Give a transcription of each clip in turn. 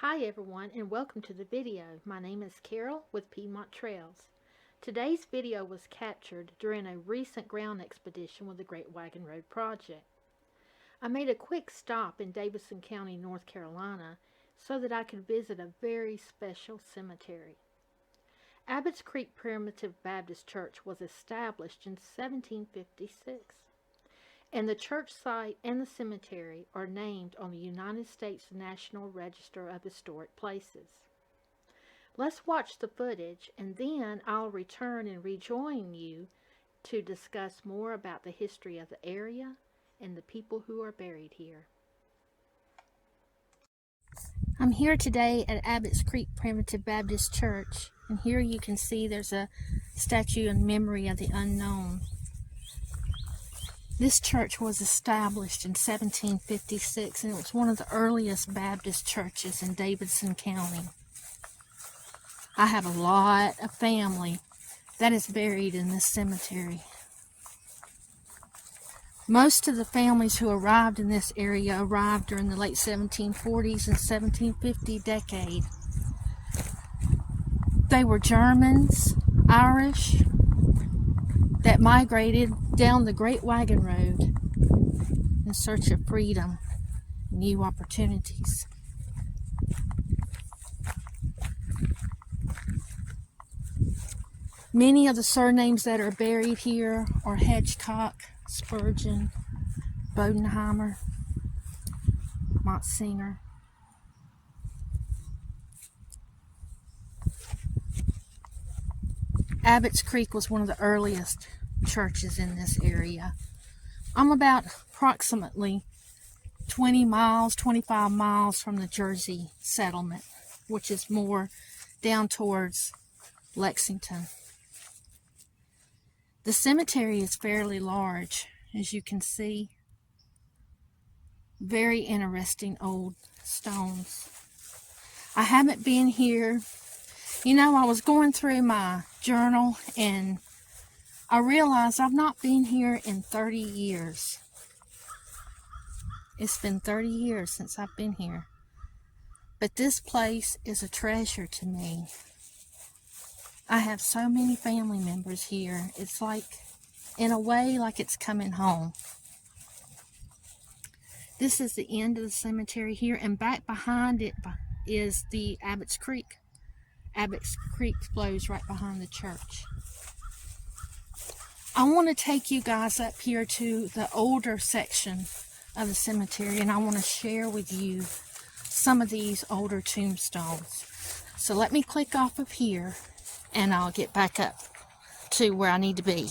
Hi everyone and welcome to the video. My name is Carol with Piedmont Trails. Today's video was captured during a recent ground expedition with the Great Wagon Road Project. I made a quick stop in Davidson County, North Carolina so that I could visit a very special cemetery. Abbotts Creek Primitive Baptist Church was established in 1756. And the church site and the cemetery are named on the United States National Register of Historic Places. Let's watch the footage and then I'll return and rejoin you to discuss more about the history of the area and the people who are buried here. I'm here today at Abbotts Creek Primitive Baptist Church, and here you can see there's a statue in memory of the unknown. This church was established in 1756 and it was one of the earliest Baptist churches in Davidson County. I have a lot of family that is buried in this cemetery. Most of the families who arrived in this area arrived during the late 1740s and 1750 decade. They were Germans, Irish, that migrated down the Great Wagon Road in search of freedom, new opportunities. Many of the surnames that are buried here are Hedgecock, Spurgeon, Bodenheimer, Monsignor. Abbotts Creek was one of the earliest churches in this area. I'm about approximately 25 miles from the Jersey settlement, which is more down towards Lexington. The cemetery is fairly large, as you can see. Very interesting old stones. I haven't been here. You know, I was going through my journal and I realized I've not been here in 30 years. It's been 30 years since I've been here. But this place is a treasure to me. I have so many family members here. It's like, in a way, like it's coming home. This is the end of the cemetery here, and back behind it is the Abbotts Creek. Abbotts Creek flows right behind the church. I want to take you guys up here to the older section of the cemetery, and I want to share with you some of these older tombstones. So let me click off of here and I'll get back up to where I need to be.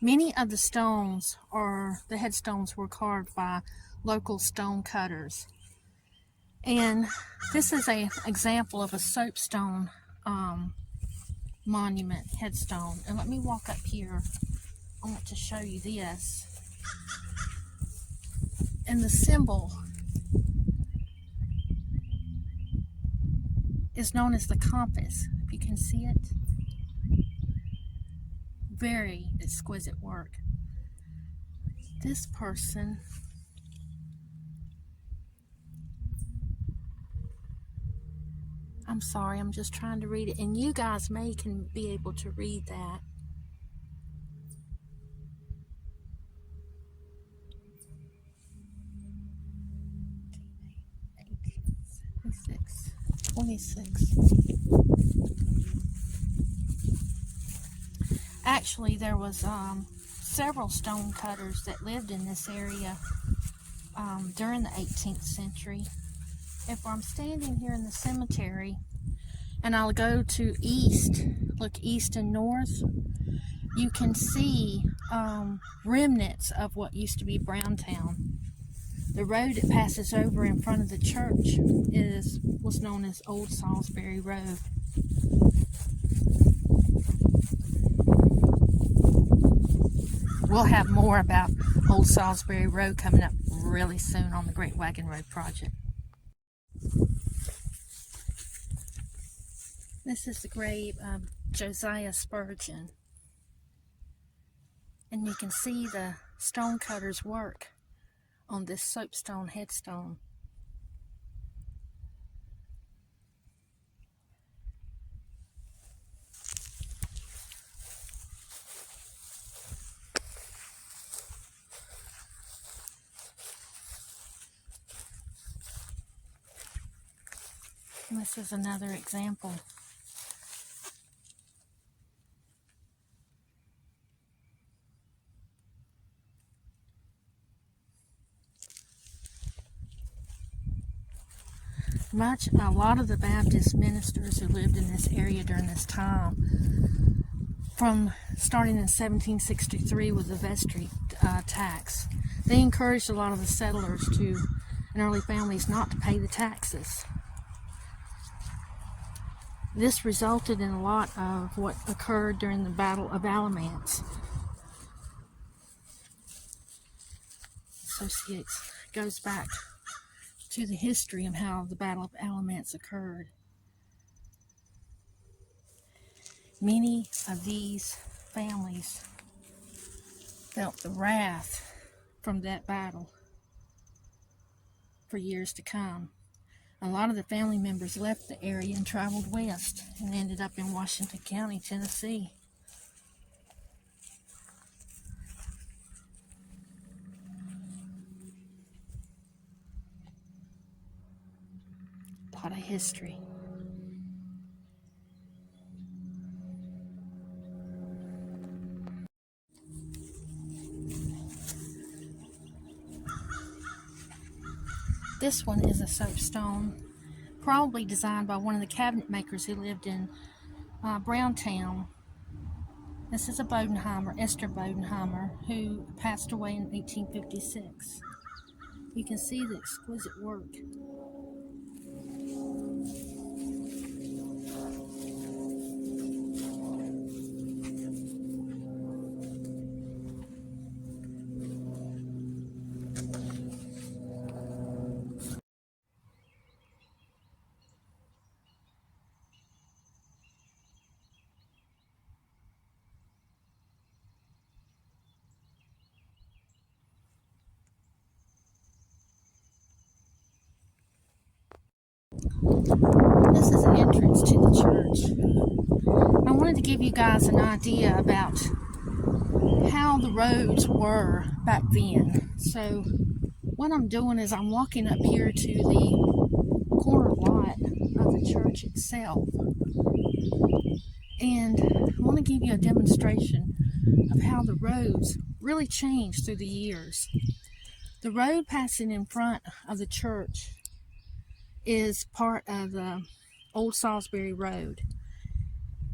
Many of the stones, or the headstones, were carved by local stone cutters. And this is an example of a soapstone monument headstone. And let me walk up here. I want to show you this. And the symbol is known as the compass, if you can see it. Very exquisite work. This person I'm sorry, I'm just trying to read it, and you guys can be able to read that. Actually, there was several stone cutters that lived in this area during the 18th century. If I'm standing here in the cemetery and I'll go to east, look east and north, you can see remnants of what used to be Browntown. The road that passes over in front of the church was known as Old Salisbury Road. We'll have more about Old Salisbury Road coming up really soon on the Great Wagon Road Project. This is the grave of Josiah Spurgeon. And you can see the stonecutters work on this soapstone headstone. And this is another example. A lot of the Baptist ministers who lived in this area during this time, from starting in 1763 with the vestry tax, they encouraged a lot of the settlers and early families not to pay the taxes. This resulted in a lot of what occurred during the Battle of Alamance. Goes back to the history of how the Battle of Alamance occurred. Many of these families felt the wrath from that battle for years to come. A lot of the family members left the area and traveled west and ended up in Washington County, Tennessee. A lot of history. This one is a soapstone, probably designed by one of the cabinet makers who lived in Browntown. This is a Bodenheimer, Esther Bodenheimer, who passed away in 1856. You can see the exquisite work. This is an entrance to the church. I wanted to give you guys an idea about how the roads were back then. So what I'm doing is I'm walking up here to the corner lot of the church itself. And I want to give you a demonstration of how the roads really changed through the years. The road passing in front of the church is part of the old Salisbury Road.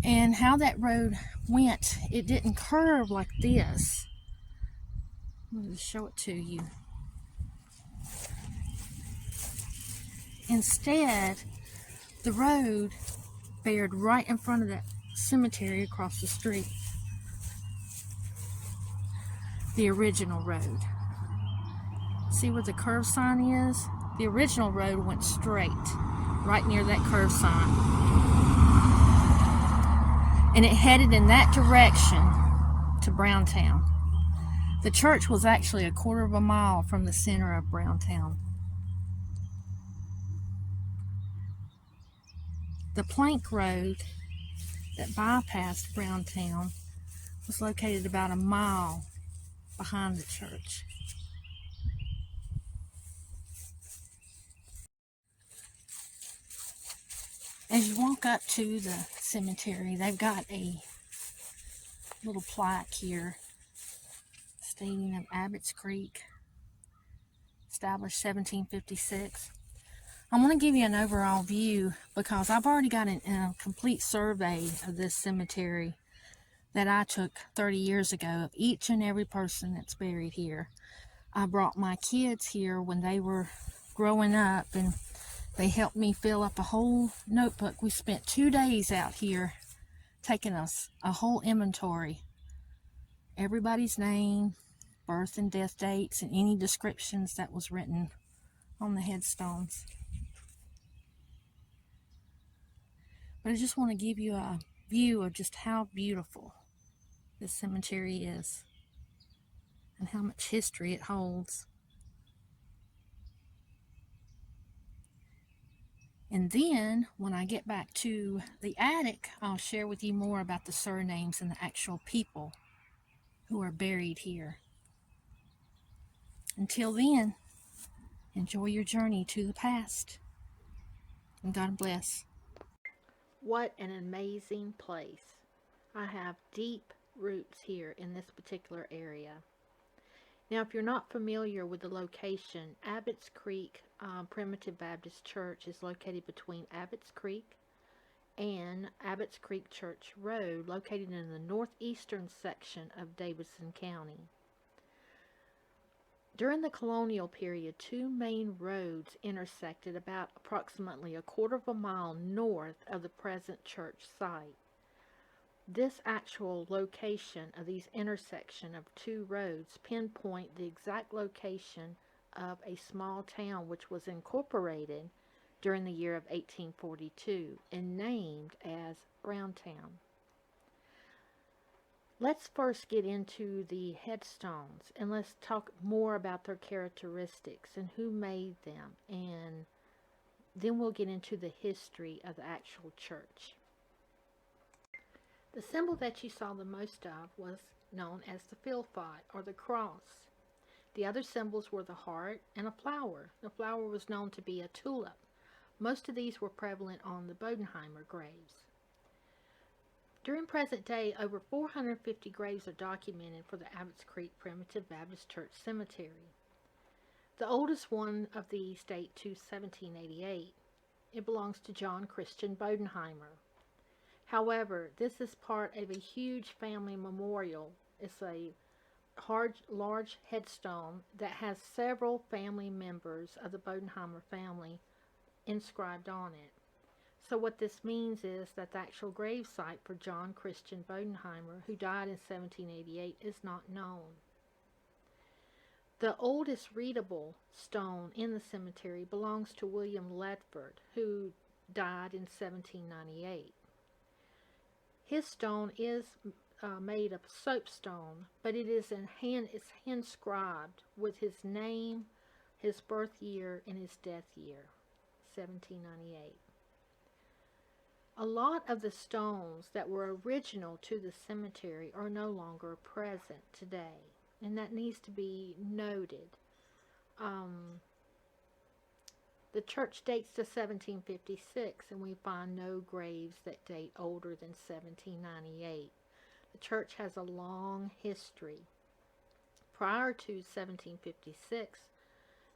And how that road went, it didn't curve like this. I'm going to show it to you. Instead, the road bared right in front of that cemetery across the street. The original road. See where the curve sign is? The original road went straight, right near that curve sign. And it headed in that direction to Browntown. The church was actually a quarter of a mile from the center of Browntown. The plank road that bypassed Browntown was located about a mile behind the church. As you walk up to the cemetery, they've got a little plaque here stating of Abbotts Creek, established 1756. I want to give you an overall view because I've already got a complete survey of this cemetery that I took 30 years ago of each and every person that's buried here. I brought my kids here when they were growing up, and they helped me fill up a whole notebook. We spent 2 days out here taking us a whole inventory. Everybody's name, birth and death dates, and any descriptions that was written on the headstones. But I just want to give you a view of just how beautiful this cemetery is and how much history it holds. And then when I get back to the attic, I'll share with you more about the surnames and the actual people who are buried here. Until then, enjoy your journey to the past. And God bless. What an amazing place. I have deep roots here in this particular area. Now, if you're not familiar with the location, Abbotts Creek Primitive Baptist Church is located between Abbotts Creek and Abbotts Creek Church Road, located in the northeastern section of Davidson County. During the colonial period, two main roads intersected about approximately a quarter of a mile north of the present church site. This actual location of these intersection of two roads pinpoint the exact location of a small town which was incorporated during the year of 1842 and named as Browntown. Let's first get into the headstones and let's talk more about their characteristics and who made them, and then we'll get into the history of the actual church. The symbol that you saw the most of was known as the Philpot, or the cross. The other symbols were the heart and a flower. The flower was known to be a tulip. Most of these were prevalent on the Bodenheimer graves. During present day, over 450 graves are documented for the Abbotts Creek Primitive Baptist Church Cemetery. The oldest one of these date to 1788. It belongs to John Christian Bodenheimer. However, this is part of a huge family memorial. It's a large headstone that has several family members of the Bodenheimer family inscribed on it. So what this means is that the actual grave site for John Christian Bodenheimer, who died in 1788, is not known. The oldest readable stone in the cemetery belongs to William Ledford, who died in 1798. His stone is made of soapstone, but it's hand-scribed with his name, his birth year, and his death year, 1798. A lot of the stones that were original to the cemetery are no longer present today, and that needs to be noted. The church dates to 1756, and we find no graves that date older than 1798. The church has a long history. Prior to 1756,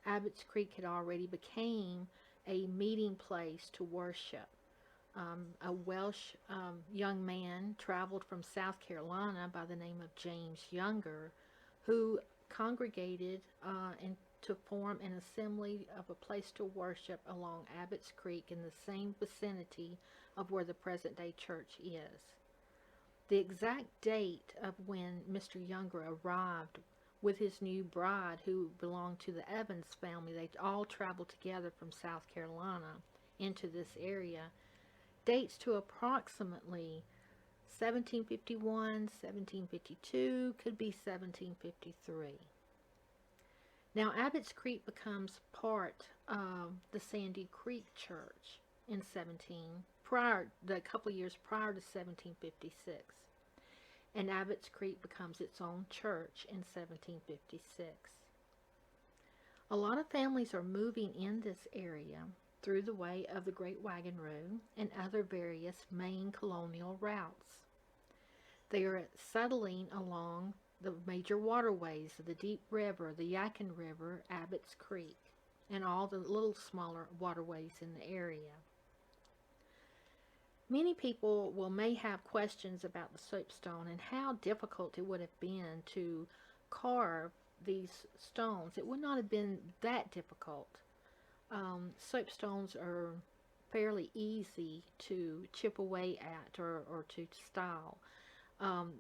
Abbotts Creek had already became a meeting place to worship. A Welsh young man traveled from South Carolina by the name of James Younger, who congregated and to form an assembly of a place to worship along Abbotts Creek in the same vicinity of where the present-day church is. The exact date of when Mr. Younger arrived with his new bride, who belonged to the Evans family, they all traveled together from South Carolina into this area, dates to approximately 1751, 1752, could be 1753. Now, Abbotts Creek becomes part of the Sandy Creek Church in a couple of years prior to 1756. And Abbotts Creek becomes its own church in 1756. A lot of families are moving in this area through the way of the Great Wagon Road and other various main colonial routes. They are settling along the major waterways of the Deep River, the Yadkin River, Abbotts Creek, and all the little smaller waterways in the area. Many people may have questions about the soapstone and how difficult it would have been to carve these stones. It would not have been that difficult. Soapstones are fairly easy to chip away at or to style.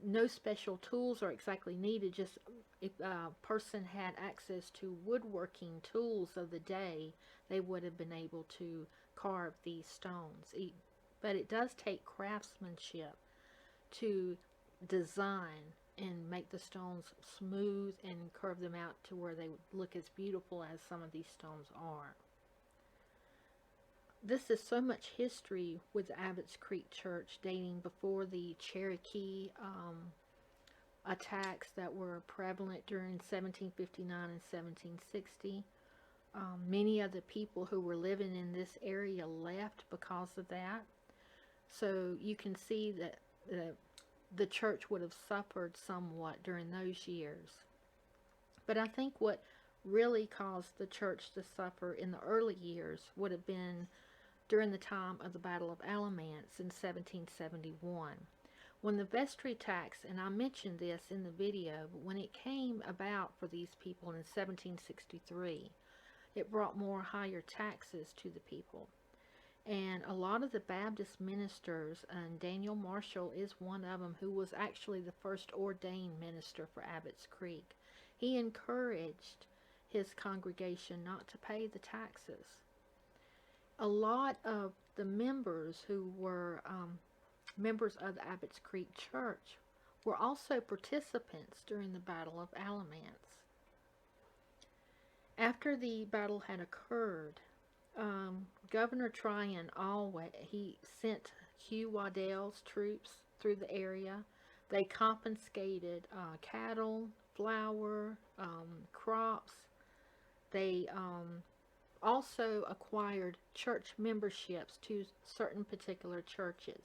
No special tools are exactly needed. Just if a person had access to woodworking tools of the day, they would have been able to carve these stones. But it does take craftsmanship to design and make the stones smooth and curve them out to where they look as beautiful as some of these stones are. this is so much history with Abbotts Creek Church, dating before the Cherokee attacks that were prevalent during 1759 and 1760. Many of the people who were living in this area left because of that. So you can see that the church would have suffered somewhat during those years. But I think what really caused the church to suffer in the early years would have been during the time of the Battle of Alamance in 1771. When the vestry tax, and I mentioned this in the video, but when it came about for these people in 1763, it brought more higher taxes to the people. And a lot of the Baptist ministers, and Daniel Marshall is one of them, who was actually the first ordained minister for Abbotts Creek. He encouraged his congregation not to pay the taxes. A lot of the members who were members of the Abbotts Creek Church were also participants during the Battle of Alamance. After the battle had occurred, Governor Tryon always he sent Hugh Waddell's troops through the area. They confiscated cattle, flour, crops. They also acquired church memberships to certain particular churches.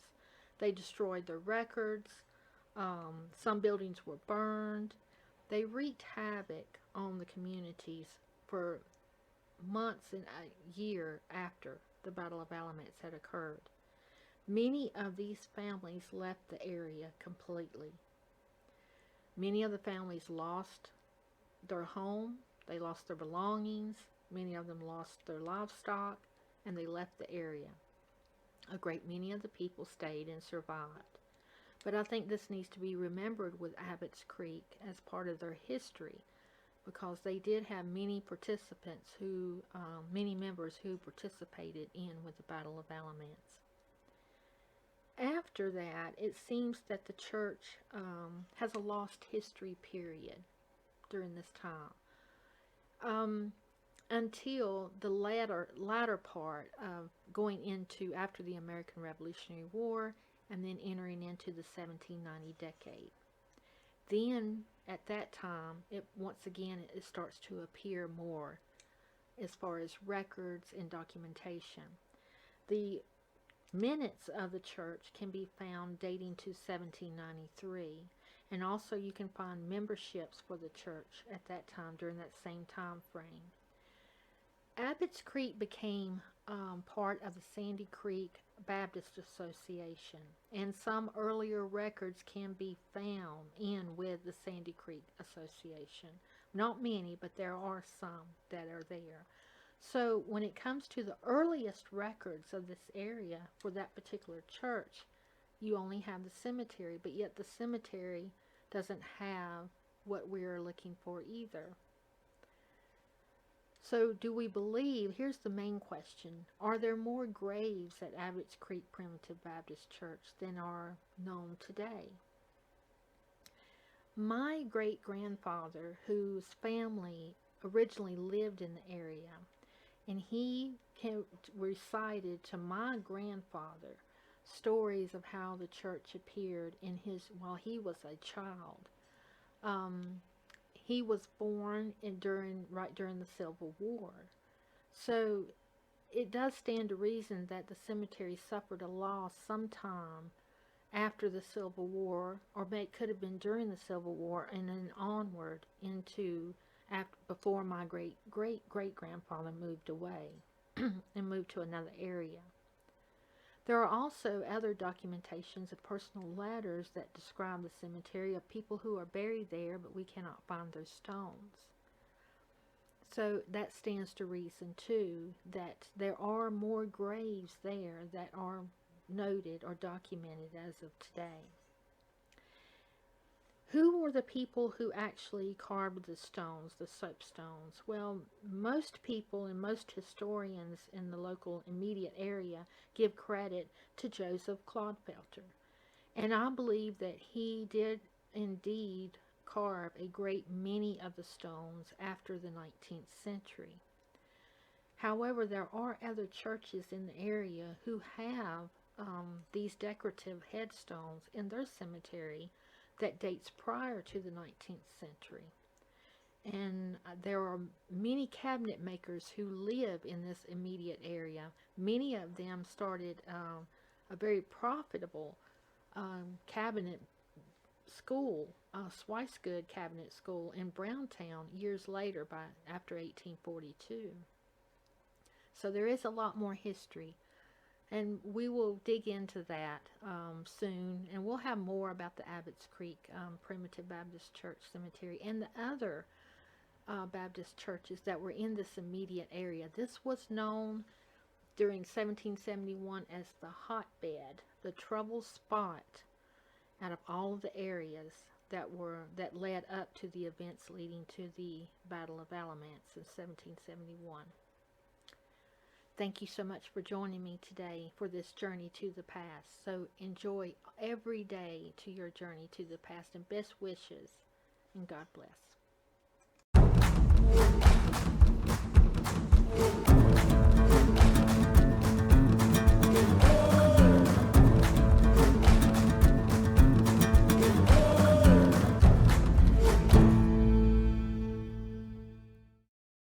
They destroyed their records. Some buildings were burned. They wreaked havoc on the communities for months and a year after the Battle of Alamance had occurred. Many of these families left the area completely. Many of the families lost their home, they lost their belongings, many of them lost their livestock, and they left the area. A great many of the people stayed and survived. But I think this needs to be remembered with Abbotts Creek as part of their history, because they did have many participants who, many members who participated in with the Battle of Alamance. After that, it seems that the church has a lost history period during this time. Until the latter part of going into after the American Revolutionary War and then entering into the 1790 decade. Then, at that time, once again it starts to appear more as far as records and documentation. The minutes of the church can be found dating to 1793, and also you can find memberships for the church at that time during that same time frame. Abbotts Creek became part of the Sandy Creek Baptist Association, and some earlier records can be found with the Sandy Creek Association. Not many, but there are some that are there. So when it comes to the earliest records of this area for that particular church, you only have the cemetery, but yet the cemetery doesn't have what we're looking for either. So do we believe, here's the main question, are there more graves at Abbotts Creek Primitive Baptist Church than are known today? My great-grandfather, whose family originally lived in the area, and he recited to my grandfather stories of how the church appeared while he was a child. He was born right during the Civil War. So it does stand to reason that the cemetery suffered a loss sometime after the Civil War, or could have been during the Civil War and then onward into before my great-great-grandfather moved away and moved to another area. There are also other documentations of personal letters that describe the cemetery of people who are buried there, but we cannot find their stones. So that stands to reason, too, that there are more graves there that are noted or documented as of today. Who were the people who actually carved the stones, the soapstones? Well, most people and most historians in the local immediate area give credit to Joseph Clodfelter. And I believe that he did indeed carve a great many of the stones after the 19th century. However, there are other churches in the area who have these decorative headstones in their cemetery that dates prior to the 19th century. And there are many cabinet makers who live in this immediate area. Many of them started a very profitable cabinet school, Swicegood Cabinet School in Browntown years later, after 1842. So there is a lot more history, and we will dig into that soon, and we'll have more about the Abbotts Creek Primitive Baptist Church Cemetery and the other Baptist churches that were in this immediate area. This was known during 1771 as the hotbed, the trouble spot out of all of the areas that led up to the events leading to the Battle of Alamance in 1771. Thank you so much for joining me today for this journey to the past. So enjoy every day to your journey to the past, and best wishes, and God bless.